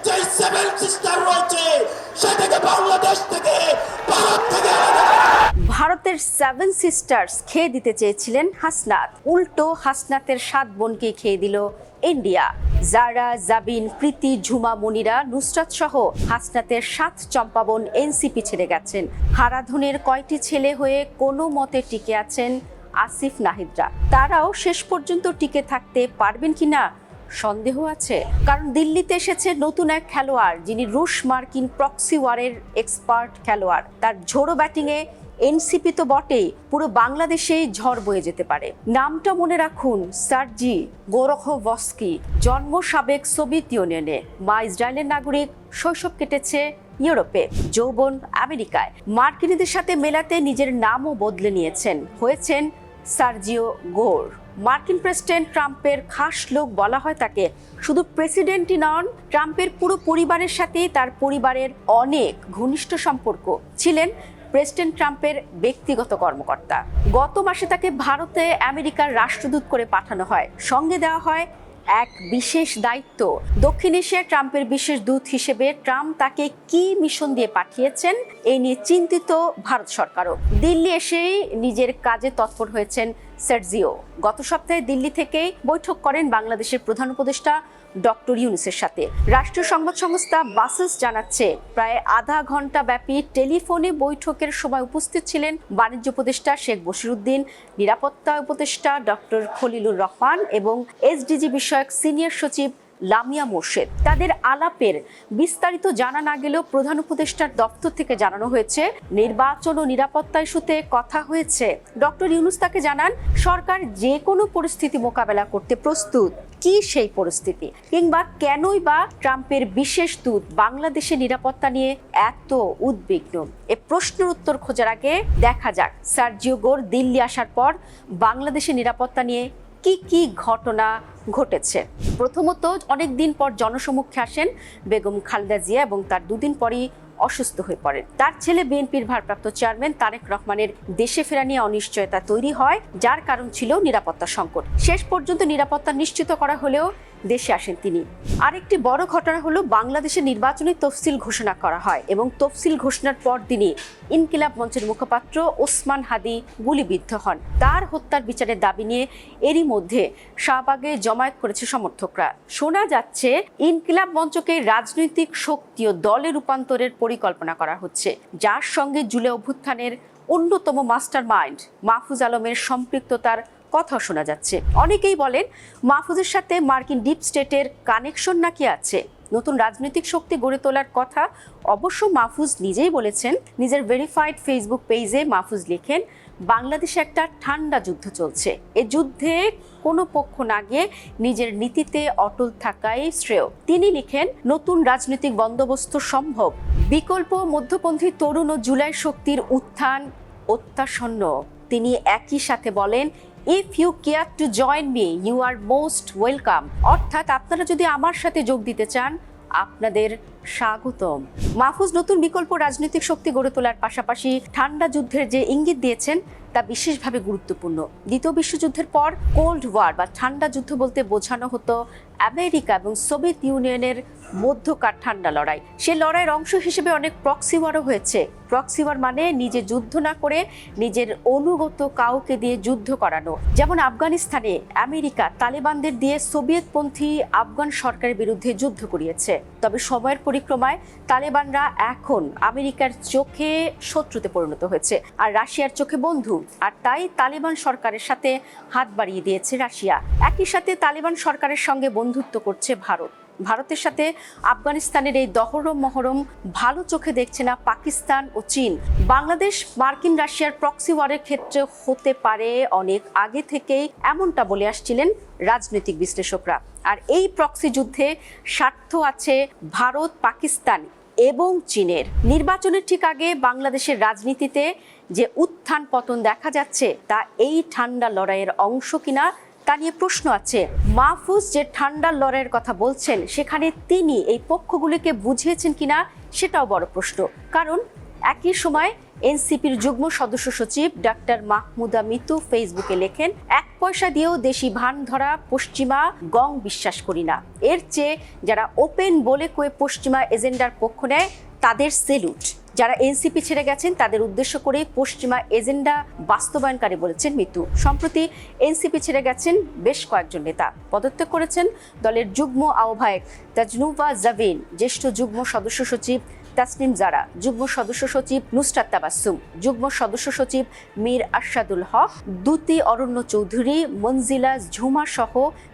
যে seven sister রয়েছে সেটাকে বাংলাদেশ থেকে ভারত থেকে ভারতের সেভেন সিস্টার্স খেয়ে দিতে চেয়েছিলেন হাসনাত, উল্টো হাসনাতের 7 বোনকে খেয়ে দিল ইন্ডিয়া। জারা, জাবিন, প্রীতি, ঝুমা, মনিরা, নুসরাত সহ হাসনাতের 7 চম্পাবন এনসিপি ছেড়ে গেছেন। হারাধনের কয়টি ছেলে হয়ে কোনো মতে টিকে আছেন আসিফ নাহিদরা। তারাও শেষ পর্যন্ত টিকে থাকতে পারবেন কিনা সন্দেহ আছে, কারণ দিল্লিতে এসেছে নতুন এক খেলোয়াড়, যিনি রুশ মার্কিন প্রক্সি ওয়ারের এক্সপার্ট খেলোয়াড়। তার ঝোড়ো ব্যাটিংয়ে এনসিপি তো বটেই, পুরো বাংলাদেশেই ঝড় বয়ে যেতে পারে। নামটা মনে রাখুন, সার্জি গোরখভস্কি। জন্ম সাবেক সোভিয়েত ইউনিয়নে, মা ইসরায়েলের নাগরিক, শৈশব কেটেছে ইউরোপে, যৌবন আমেরিকায়। মার্কিনীদের সাথে মেলাতে নিজের নামও বদলে নিয়েছেন, হয়েছেন সার্জিও গোর। মার্কিন প্রেসিডেন্ট ট্রাম্পের খাস লোক বলা হয় তাকে। শুধু প্রেসিডেন্টই নন, ট্রাম্পের পুরো পরিবারের সাথেই তার পরিবারের অনেক ঘনিষ্ঠ সম্পর্ক। ছিলেন প্রেসিডেন্ট ট্রাম্পের ব্যক্তিগত কর্মকর্তা। গত মাসে তাকে ভারতে আমেরিকার রাষ্ট্রদূত করে পাঠানো হয়, সঙ্গে দেওয়া হয় এক বিশেষ দায়িত্ব। দক্ষিণ এশিয়ায় ট্রাম্পের বিশেষ দূত হিসেবে ট্রাম্প তাকে কি মিশন দিয়ে পাঠিয়েছেন এই নিয়ে চিন্তিত ভারত সরকারও। দিল্লি এসেই নিজের কাজে তৎপর হয়েছেন সার্জিও। গত সপ্তাহে দিল্লি থেকেই বৈঠক করেন বাংলাদেশের প্রধান উপদেষ্টা ডক্টর ইউনূসের সাথে। রাষ্ট্রীয় সংবাদ সংস্থা বাসেস জানাচ্ছে, প্রায় আধা ঘন্টা ব্যাপী টেলিফোনে বৈঠকের সময় উপস্থিত ছিলেন বাণিজ্য উপদেষ্টা শেখ বশিরউদ্দিন, নিরাপত্তা উপদেষ্টা ডক্টর খলিলুর রহমান এবং এসডিজি বিষয়ক সিনিয়র সচিব লামিয়া মোর্শেদ। তাদের আলাপের বিস্তারিত জানা না গেলেও প্রধান উপদেষ্টার দপ্তর থেকে জানানো হয়েছে, নির্বাচন ও নিরাপত্তা ইস্যুতে কথা হয়েছে। ডক্টর ইউনূস তাকে জানান, সরকার যে কোনো পরিস্থিতি মোকাবেলা করতে প্রস্তুত। কি সেই পরিস্থিতি, কিংবা কেনই বা ট্রাম্পের বিশেষ দূত বাংলাদেশের নিরাপত্তা নিয়ে এত উদ্বিগ্ন? এ প্রশ্নের উত্তর খোঁজার আগে দেখা যাক সার্জিও গোর দিল্লি আসার পর বাংলাদেশের নিরাপত্তা নিয়ে কি কি ঘটনা ঘটেছে। প্রথমত, অনেকদিন পর জনসমক্ষে আসেন বেগম খালেদা জিয়া এবং তার 2 দিন পরই অসুস্থ হয়ে পড়েন। তার ছেলে বিএনপির ভারপ্রাপ্ত চেয়ারম্যান তারেক রহমানের দেশে ফেরা নিয়ে অনিশ্চয়তা তৈরি হয়, যার কারণ ছিল নিরাপত্তা সংকট। শেষ পর্যন্ত নিরাপত্তা নিশ্চিত করা হলেও দেশে আসেন তিনি। আরেকটি বড় ঘটনা হলো, বাংলাদেশের নির্বাচনী তফসিল ঘোষণা করা হয় এবং তফসিল ঘোষণার পর দিনই ইনকিলাব মঞ্চের মুখপাত্র ওসমান হাদি গুলিবিদ্ধ হন। তার হত্যার বিচারের দাবি নিয়ে এরই মধ্যে শাহবাগে জমায়েত করেছে সমর্থকরা। শোনা যাচ্ছে ইনকিলাব মঞ্চকে রাজনৈতিক শক্তি ও দলে রূপান্তরের পরিকল্পনা করা হচ্ছে, যার সঙ্গে জুলাই অভ্যুত্থানের অন্যতম মাস্টার মাইন্ড মাহফুজ আলমের সম্পৃক্ততার কথা শোনা যাচ্ছে। অনেকেই বলেন, মাহফুজের সাথে মার্কিন ডিপ স্টেটের কানেকশন নাকি আছে। নতুন রাজনৈতিক শক্তি গড়ে তোলার কথা অবশ্য মাহফুজ নিজেই বলেছেন। নিজের ভেরিফাইড ফেসবুক পেজে মাহফুজ লেখেন, বাংলাদেশে একটা ঠান্ডা যুদ্ধ চলছে, এ যুদ্ধে কোনো পক্ষ না গিয়ে নিজের নীতিতে অটল থাকাই শ্রেয়। তিনি লিখেন, নতুন রাজনৈতিক বন্দোবস্ত সম্ভব, বিকল্প মধ্যপন্থী তরুণ ও জুলাই শক্তির উত্থান অত্যাসন্ন। তিনি একই সাথে বলেন, if you care to join me you are most welcome. অর্থাৎ আপনারা যদি আমার সাথে যোগ দিতে চান, আপনাদের স্বাগতম। মাহফুজ নতুন বিকল্প রাজনৈতিক শক্তি গড়ে তোলার পাশাপাশি ঠান্ডা যুদ্ধের যে ইঙ্গিত দিয়েছেন তা বিশেষভাবে গুরুত্বপূর্ণ। দ্বিতীয় বিশ্বযুদ্ধের পর কোল্ড ওয়ার বা ঠান্ডা যুদ্ধ বলতে বোঝানো হতো আমেরিকা এবং সোভিয়েত ইউনিয়নের মধ্যকার ঠান্ডা লড়াই। সে লড়াইয়ের অংশ হিসেবে অনেক প্রক্সি ওয়ারও হয়েছে। প্রক্সি ওয়ার মানে নিজে যুদ্ধ না করে নিজের অনুগত কাউকে দিয়ে যুদ্ধ করানো। যেমন আফগানিস্তানে আমেরিকা তালেবানদের দিয়ে সোভিয়েতপন্থী আফগান সরকারের বিরুদ্ধে যুদ্ধ করিয়েছে। তবে সময়ের পরিক্রমায় তালেবানরা এখন আমেরিকার চোখে শত্রুতে পরিণত হয়েছে আর রাশিয়ার চোখে বন্ধু। আর তাই তালেবান সরকারের সাথে হাত বাড়িয়ে দিয়েছে রাশিয়া। একই সাথে তালেবান সরকারের সঙ্গে বন্ধুত্ব করছে ভারত। ভারতের সাথে আফগানিস্তানের এই দহরম মহরম ভালো চোখে দেখছে না পাকিস্তান ও চীন। বাংলাদেশ মার্কিন রাশিয়ার প্রক্সি ওয়ারের ক্ষেত্রে হতে পারে অনেক আগে থেকেই, এমনটা বলে আসছিলেন রাজনৈতিক বিশ্লেষকরা। আর এই প্রক্সি যুদ্ধে স্বার্থ আছে ভারত, পাকিস্তান এবং চীনের। নির্বাচনের ঠিক আগে বাংলাদেশের রাজনীতিতে যে উত্থান পতন দেখা যাচ্ছে তা এই ঠান্ডা লড়াইয়ের অংশ কিনা তা নিয়ে প্রশ্ন আছে। মাহফুজ যে ঠান্ডার লড়াইয়ের কথা বলছেন, সেখানে তিনি এই পক্ষগুলিকে বুঝিয়েছেন কিনা সেটাও বড় প্রশ্ন। কারণ একই সময় এনসিপির যুগ্ম সদস্য সচিব ডাক্তার মাহমুদা মিতু ফেসবুকে লেখেন, 1 পয়সা দিয়েও দেশি ভান ধরা পশ্চিমা গং বিশ্বাস করি না। এর চেয়ে যারা ওপেন বলে কয়ে পশ্চিমা এজেন্ডার পক্ষ নেয় তাদের সেলুট। যারা এনসিপি ছেড়ে গেছেন তাদের উদ্দেশ্য করে পশ্চিমা এজেন্ডা বাস্তবায়নকারী বলেছেন মিতু। সম্প্রতি এনসিপি ছেড়ে গেছেন বেশ কয়েকজন নেতা। পদত্যাগ করেছেন দলের যুগ্ম আহ্বায়ক তাজনুভা জাবিন, জ্যেষ্ঠ যুগ্ম সদস্য সচিব তাসনিম জারা, যুগ্ম সদস্য সচিব নুসরাত তাবাসসুম, যুগ্ম সদস্য সচিব মীর আরশাদুল হক, দুতি অরণ্য চৌধুরী, মনজিলা ঝুমা সহ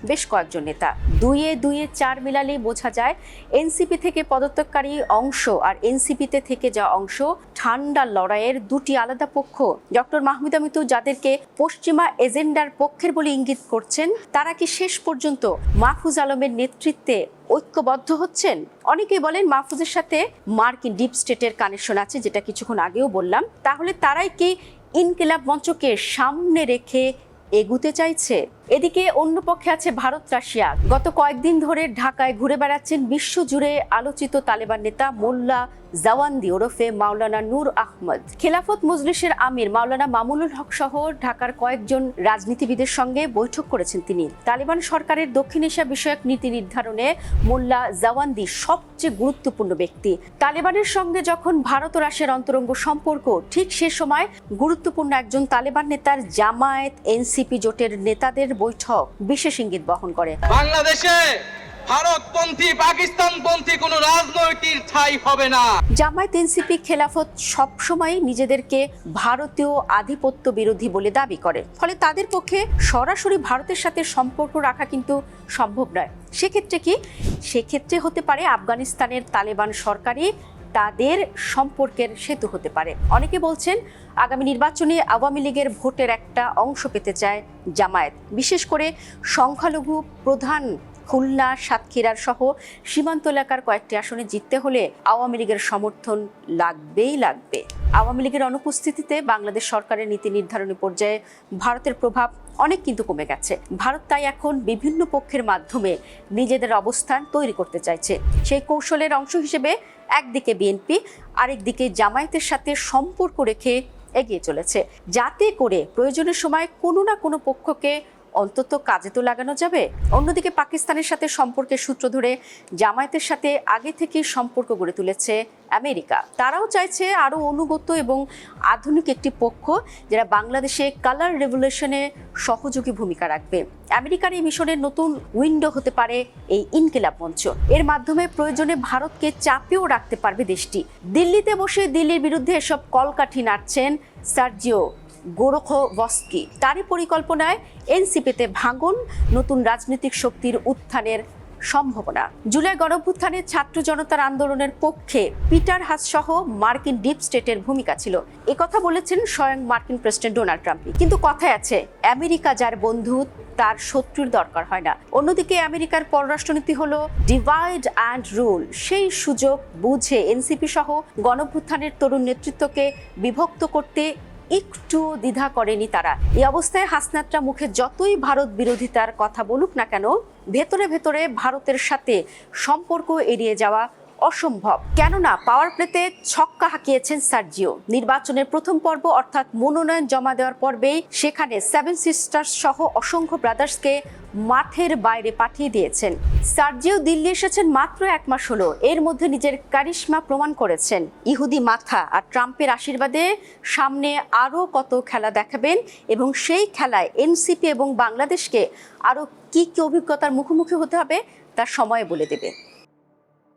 বেশ কয়েকজন নেতা। দুইয়ে 4 মিলালে বোঝা যায় এনসিপি থেকে পদত্যাগকারী অংশ আর এনসিপিতে থেকে যাওয়া অংশ ঠান্ডা লড়াইয়ের দুটি আলাদা পক্ষ। ডক্টর মাহমুদা মিতু যাদেরকে পশ্চিমা এজেন্ডার পক্ষের বলে ইঙ্গিত করছেন, তারা কি শেষ পর্যন্ত মাহফুজ আলমের নেতৃত্বে ঐক্যবদ্ধ হচ্ছেন? অনেকেই বলেন মাহফুজের সাথে মার্কিন ডিপ স্টেটের কানেকশন আছে, যেটা কিছুক্ষণ আগেও বললাম। তাহলে তারাই কি ইনকিলাব মঞ্চকে সামনে রেখে এগুতে চাইছে? এদিকে অন্য পক্ষে আছে ভারত রাশিয়া। গত কয়েকদিন ধরে ঢাকায় ঘুরে বেড়াচ্ছেন বিশ্বজুড়ে আলোচিত তালেবান নেতা মোল্লা জাওয়ান্দি ওরফে মাওলানা নূর আহমদ। খেলাফত মজলিসের আমির মাওলানা মামুনুল হক সহ ঢাকার কয়েকজন রাজনীতিবিদের সঙ্গে বৈঠক করেছেন তিনি। তালেবান সরকারের দক্ষিণ এশিয়া বিষয়ক নীতি নির্ধারণে মোল্লা জাওয়ান্দি সবচেয়ে গুরুত্বপূর্ণ ব্যক্তি। তালেবানের সঙ্গে যখন ভারত ও রাশিয়ার অন্তরঙ্গ সম্পর্ক, ঠিক সে সময় গুরুত্বপূর্ণ একজন তালেবান নেতার জামায়াত এনসিপি জোটের নেতাদের বৈঠক বিশেষ ইঙ্গিত বহন করে। বাংলাদেশে ভারতপন্থী পাকিস্তানপন্থী কোনো রাজনৈতিক ঠাঁই হবে না। জামায়াত এনসিপি খেলাফত সবসময় নিজেদেরকে ভারতীয় আধিপত্য বিরোধী বলে দাবি করে, ফলে তাদের পক্ষে সরাসরি ভারতের সাথে সম্পর্ক রাখা কিন্তু সম্ভব নয়। সেক্ষেত্রে কি? সেক্ষেত্রে হতে পারে আফগানিস্তানের তালেবান সরকারই তাদের সম্পর্কের সেতু হতে পারে। অনেকে বলছেন আগামী নির্বাচনে আওয়ামী লীগের ভোটের একটা অংশ পেতে চায় জামায়াত, বিশেষ করে সংখ্যালঘু প্রধান খুলনা, সাতক্ষীরার সহ সীমান্ত এলাকার কয়েকটি আসনে জিততে হলে আওয়ামী লীগের সমর্থন লাগবেই লাগবে। আওয়ামী লীগের অনুপস্থিতিতে বাংলাদেশ সরকারের নীতি নির্ধারণী পর্যায়ে ভারতের প্রভাব অনেক কিন্তু কমে গেছে। ভারত তাই এখন বিভিন্ন পক্ষের মাধ্যমে নিজেদের অবস্থান তৈরি করতে চাইছে। সেই কৌশলের অংশ হিসেবে একদিকে বিএনপি, আরেকদিকে জামায়াতের সাথে সম্পর্ক রেখে এগিয়ে চলেছে, যাতে করে প্রয়োজনের সময় কোনো না কোনো পক্ষকে অন্তত কাজে তো লাগানো যাবে। অন্যদিকে পাকিস্তানের সাথে সম্পর্কের সূত্র ধরে জামায়াতের সাথে আগে থেকে সম্পর্ক গড়ে তুলেছে আমেরিকা। তারাও চাইছে আরও অনুগত এবং আধুনিক একটি পক্ষ, যারা বাংলাদেশে কালার রেভলিউশনে সহযোগী ভূমিকা রাখবে। আমেরিকার এই মিশনের নতুন উইন্ডো হতে পারে এই ইনকিলাব মঞ্চ। এর মাধ্যমে প্রয়োজনে ভারতকে চাপেও রাখতে পারবে দেশটি। দিল্লিতে বসে দিল্লির বিরুদ্ধে এসব কলকাঠি নাড়ছেন সার্জিও গোরখোভস্কি। তারই পরিকল্পনায় এনসিপিতে ভাঙন, নতুন রাজনৈতিক শক্তির উত্থানের সম্ভাবনা। জুলাই গণঅভ্যুত্থানে ছাত্র জনতার আন্দোলনের পক্ষে পিটার হাস সহ মার্কিন ডিপ স্টেটের ভূমিকা ছিল, একথা বলেছেন স্বয়ং মার্কিন প্রেসিডেন্ট ডোনাল্ড ট্রাম্প। কিন্তু কথায় আছে, আমেরিকা যার বন্ধু তার শত্রুর দরকার হয় না। অন্যদিকে আমেরিকার পররাষ্ট্রনীতি হলো ডিভাইড অ্যান্ড রুল। সেই সুযোগ বুঝে এনসিপি সহ গণঅভ্যুত্থানের তরুণ নেতৃত্বকে বিভক্ত করতে একটু দ্বিধা করেনি তারা। এই অবস্থায় হাসনাতরা মুখে যতই ভারত বিরোধিতার কথা বলুক না কেন, ভেতরে ভেতরে ভারতের সাথে সম্পর্ক এড়িয়ে যাওয়া অসম্ভব। কেননা পাওয়ার প্লেতে ছক্কা হাঁকিয়েছেন সার্জিও। নির্বাচনের প্রথম পর্ব অর্থাৎ মনোনয়ন জমা দেওয়ার পর্বেই সেখানে 7 সিস্টার্স সহ অসংখ্য ব্রাদার্সকে মাঠের বাইরে পাঠিয়ে দিয়েছেন। সার্জিও দিল্লি এসেছেন মাত্র 1 মাস হলো। এর মধ্যে নিজের কারিশমা প্রমাণ করেছেন। ইহুদি মাথা আর ট্রাম্পের আশীর্বাদে সামনে আরও কত খেলা দেখাবেন এবং সেই খেলায় এনসিপি এবং বাংলাদেশকে আরও কি অভিজ্ঞতার মুখোমুখি হতে হবে তা সময় বলে দেবে।